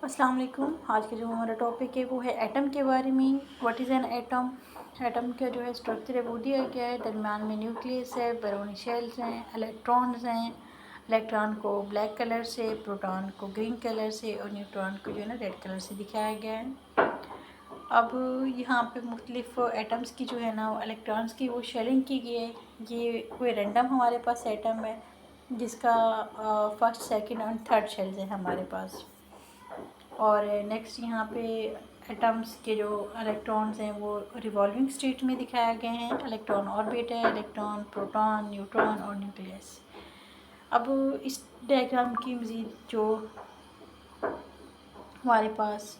अस्सलाम वालेकुम। आज का जो हमारा टॉपिक है वो है एटम के बारे में। What is an atom. Atom का जो है स्ट्रक्चर है वो दिया गया है। दरम्यान में न्यूक्लियस है, बैरोनी शेल्स हैं, इलेक्ट्रॉन्स हैं। इलेक्ट्रॉन को ब्लैक कलर से, प्रोटॉन को ग्रीन कलर से और न्यूट्रॉन को जो है ना रेड कलर से दिखाया गया है। अब यहाँ पे मुख्तलिफ एटम्स की जो है ना इलेक्ट्रॉन्स की वो शेयरिंग की गई है। ये कोई रैंडम हमारे पास एटम है जिसका फर्स्ट सेकंड और थर्ड शेल्स है हमारे पास। और नेक्स्ट यहाँ पे एटम्स के जो इलेक्ट्रॉन्स हैं वो रिवॉल्विंग स्टेट में दिखाए गए हैं। इलेक्ट्रॉन ऑर्बिट है, इलेक्ट्रॉन, प्रोटॉन, न्यूट्रॉन और न्यूक्लियस। अब इस डायग्राम की मज़ीद जो हमारे पास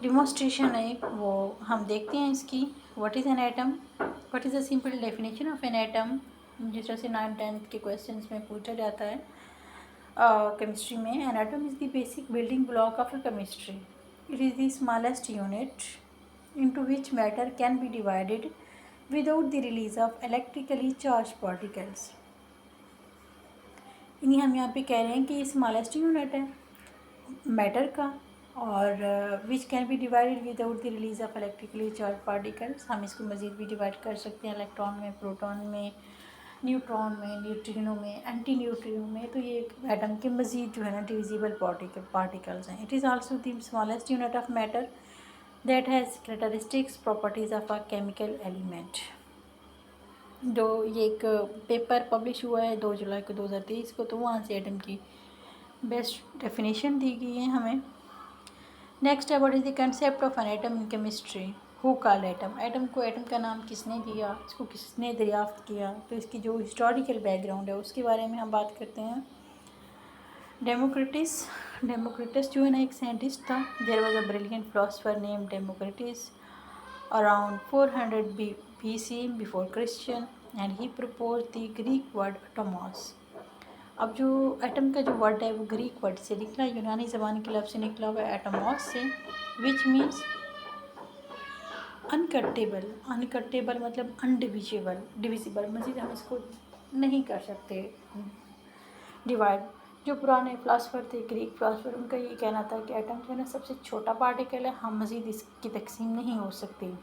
डिमॉन्स्ट्रेशन है वो हम देखते हैं इसकी। What is an atom. What is the simple definition of an atom. जिस तरह से 9th-10th के क्वेश्चंस में पूछा जाता है केमिस्ट्री में। N atom is the basic building block of a chemistry. It is the smallest unit into which matter can be divided without the release of electrically charged particles। यानी हम यहाँ पे कह रहे हैं कि ये स्मॉलेस्ट यूनिट है मैटर का और which can be divided without the release of electrically charge particles. हम इसको मज़ीद भी डिवाइड कर सकते हैं इलेक्ट्रॉन में, प्रोटॉन में, न्यूट्रॉन में, न्यूट्रिनो में, एंटी न्यूट्रिनो में। तो ये एटम के मज़ीद जो है ना डिविजिबल पार्टिकल्स हैं। It is also the smallest unit of matter that has characteristics properties of a chemical element. जो ये एक पेपर पब्लिश हुआ है 2 जुलाई को 2023 को, तो वहाँ से एटम की बेस्ट डेफिनेशन दी गई है हमें। नेक्स्ट है what is the concept of an atom in chemistry. Who called atom. Atom को एटम का नाम किसने दिया, इसको किसने दरियाफ्त किया, तो इसकी जो हिस्टोरिकल बैकग्राउंड है उसके बारे में हम बात करते हैं। डेमोक्रिटस जो है ना एक साइंटिस्ट था। There was a brilliant philosopher name Democritus around 400 BC before Christian and he propose the Greek word atomos. अब जो एटम का जो वर्ड है वो ग्रीक वर्ड से निकला, यूनानी ज़बान के लफ्ज़ से निकला हुआ है एटमॉस से, विच मीन्स अनकटेबल। अनकटेबल मतलब डिविजिबल। मज़ीद हम इसको नहीं कर सकते डिवाइड। जो पुराने फ़िलासफ़र थे, ग्रीक फ़िलासफ़र, उनका ये कहना था कि एटम जो है ना सबसे छोटा पार्टिकल है, हम मज़ीद इसकी तकसीम नहीं हो सकती।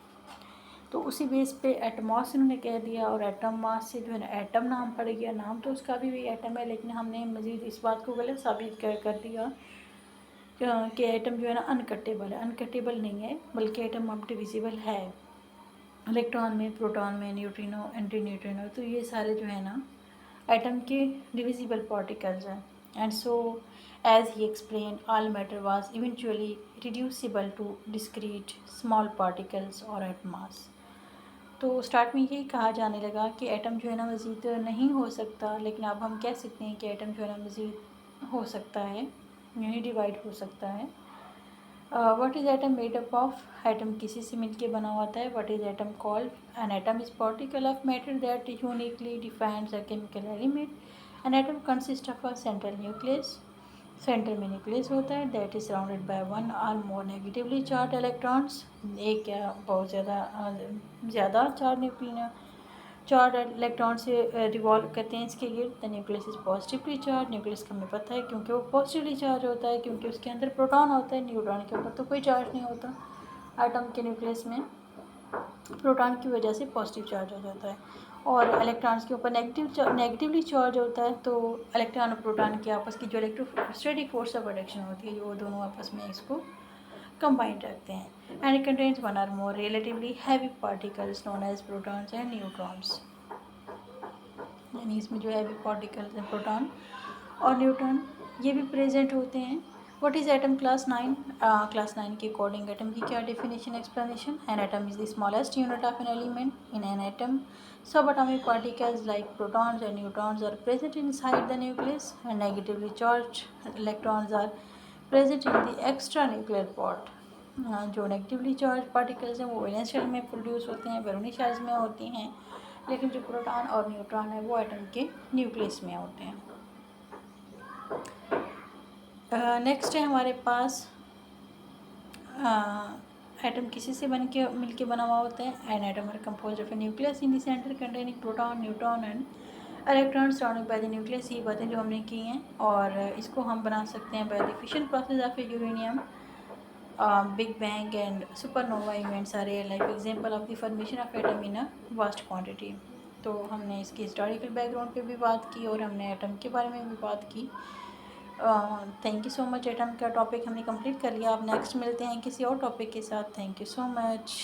तो उसी बेस पे एटमॉस उन्होंने कह दिया और एटम मास से जो है ना एटम नाम पड़ गया। नाम तो उसका भी एटम है, लेकिन हमने मज़ीद इस बात को गलत साबित कर दिया कि एटम जो है ना अनकटेबल है। अनकटेबल नहीं है, बल्कि एटम अब डिविजिबल है। इलेक्ट्रॉन में, प्रोटॉन में, न्यूट्रिनो, एंटी न्यूट्रिनो, तो ये सारे जो है ना एटम के डिविजिबल पार्टिकल्स हैं। And so as he explain all matter was eventually reducible to discrete small particles और एट मास। तो स्टार्ट में यही कहा जाने लगा कि एटम जो है ना मज़ीद नहीं हो सकता, लेकिन अब हम कह सकते हैं कि एटम जो है ना मज़ीद हो सकता है, यानी डिवाइड हो सकता है। What is atom made up of. Atom किसी से मिलके बना होता है। What is atom called. N atom is particle of matter that uniquely defines a chemical element. An atom consist of a central nucleus. Centre में nucleus होता है that is surrounded by one or more negatively charge electrons. एक या बहुत ज़्यादा charge electron से revolve करते हैं इसके गिर्द। The nucleus is positively charge. Nucleus का हमें पता है क्योंकि वो पॉजिटिवली चार्ज होता है, क्योंकि उसके अंदर प्रोटॉन होता है। न्यूट्रॉन के ऊपर तो कोई चार्ज नहीं होता। एटम के न्यूक्लियस में प्रोटॉन की वजह से पॉजिटिव चार्ज हो जाता है और इलेक्ट्रॉन्स के ऊपर नेगेटिवली चार्ज होता है। तो इलेक्ट्रॉन और प्रोटॉन की आपस की जो इलेक्ट्रोस्टैटिक फोर्स ऑफ अट्रैक्शन होती है, वो दोनों आपस में इसको कंबाइंड रखते हैं। And it contains one or more relatively heavy particles known as protons and neutrons. यानी इसमें जो हैवी पार्टिकल्स हैं प्रोटॉन और न्यूट्रॉन ये भी प्रेजेंट होते हैं। What is atom class 9। Class 9 के अकॉर्डिंग एटम की क्या definition explanation. An atom is the smallest unit of an element. In an atom sub atomic particles like protons and neutrons are present inside the nucleus and negatively charged electrons are present in the extra nuclear part। जो negatively charge particles हैं वो valence shell में produce होते हैं, Barauni shells में होती हैं, लेकिन जो प्रोटॉन और न्यूट्रॉन है वो एटम के न्यूक्लियस में होते हैं। नेक्स्ट है हमारे पास एटम किसी से मिलके बना हुआ होता है। An atom are composed of a nucleus in the centre containing proton, neutron and electrons surrounding by the nucleus, ये बातें जो हमने की हैं, और इसको हम बना सकते हैं by the fission process of uranium. Big Bang and supernova events are real life example of the formation of atom in a vast quantity. तो हमने इसकी हिस्टोरिकल बैकग्राउंड पे भी बात की और हमने एटम के बारे में भी बात की. Thank you so much. Atom का टॉपिक हमने कंप्लीट कर लिया. अब नेक्स्ट मिलते हैं किसी और टॉपिक के साथ. Thank you so much.